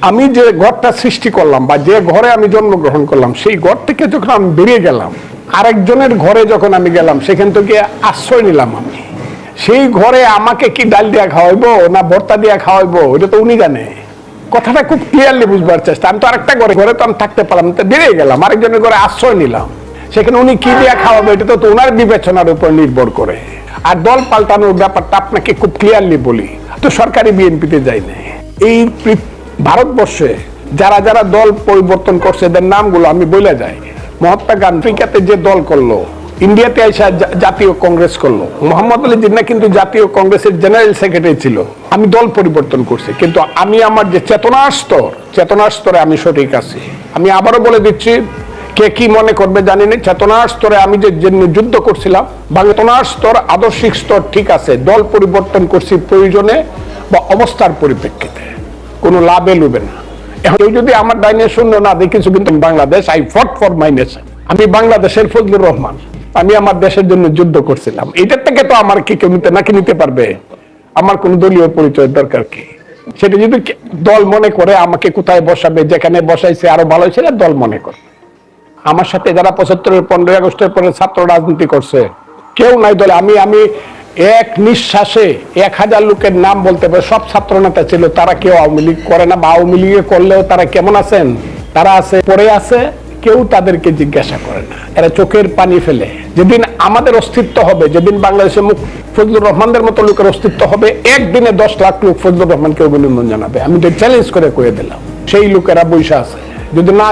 আমি যে ঘরটা সৃষ্টি করলাম বা যে ঘরে আমি জন্মগ্রহণ করলাম, সেই ঘর থেকে যখন আমি বেরিয়ে গেলাম, আরেকজনের ঘরে যখন আমি গেলাম, সেখান থেকে আশ্রয় নিলাম আমি। সেই ঘরে আমাকে কি ডাল দিয়া খাওয়াইবো না ভর্তা দিয়া খাওয়াইবো, এটা তো উনি জানে। কথাটা খুব ক্লিয়ারলি বুঝবার চেষ্টা। আমি তো আরেকটা ঘরে তো আমি থাকতে পারলাম, তো বেরিয়ে গেলাম, আরেকজনের ঘরে আশ্রয় নিলাম। সেখানে উনি কি দিয়া খাওয়াবে, এটা তো ওনার বিবেচনার উপর নির্ভর করে। আর দল পাল্টানোর ব্যাপারটা আপনাকে খুব ক্লিয়ারলি বলি, তো সরকারি বিএনপিতে যাই না। এই ভারতবর্ষে যারা যারা দল পরিবর্তন করছে, এদের নামগুলো আমি বলে যাই। মহাত্মা গান্ধী আফ্রিকাতে যে দল করলো, ইন্ডিয়াতে এসে জাতীয় কংগ্রেস করলো। মোহাম্মদ আলী জিন্নাহ কিন্তু জাতীয় কংগ্রেসের জেনারেল সেক্রেটারি ছিল। আমি দল পরিবর্তন করছি, কিন্তু আমি আমার যে চেতনার স্তরে আমি সঠিক আছি। আমি আবারও বলে দিচ্ছি, কে কি মনে করবে জানি না, চেতনার স্তরে আমি যে যুদ্ধ করছিলাম, চেতনার স্তর, আদর্শিক স্তর ঠিক আছে। দল পরিবর্তন করছি প্রয়োজনে বা অবস্থার পরিপ্রেক্ষিতে, কোনো লাভে লুবে না। কেউ যদি আমার ডাইনে শূন্য না দেখিছো, কিন্তু Bangladesh, I fought for my nation. আমি বাংলাদেশের ফজলুর রহমান, আমি আমার দেশের জন্য যুদ্ধ করছিলাম। এটার থেকে তো আমার কি কেউ নিতে পারবে? আমার কোন দলীয় পরিচয়ের দরকার কি? সেটা যদি দল মনে করে আমাকে কোথায় বসাবে, যেখানে বসাইছে আরো ভালো ছিল, দল মনে করে। আমার সাথে যারা 75-এর 15ই আগস্টের পরে ছাত্র রাজনীতি করছে, কেউ নাই দলে। আমি এক নিঃশ্বাসে 1000 লোকের নাম বলতে পারে। সব ছাত্র নেতা ছিল, তারা কেউ আওয়ামী লীগ করে না, বা আওয়ামী লীগে করলেও তারা কেমন আছেন, তারা আছে পড়ে আছে, কেউ তাদেরকে জিজ্ঞাসা করে না। এরা চোখের পানি ফেলে। যেদিন আমাদের অস্তিত্ব হবে, যেদিন বাংলাদেশে ফজলুর রহমানদের মতো লোকের অস্তিত্ব হবে, একদিনে 10 লাখ লোক ফজলুর রহমানকে অভিনন্দন জানাবে। আমি তো চ্যালেঞ্জ করে কয়ে দিলাম। সেই লোকেরা বৈশা আছে, যদি না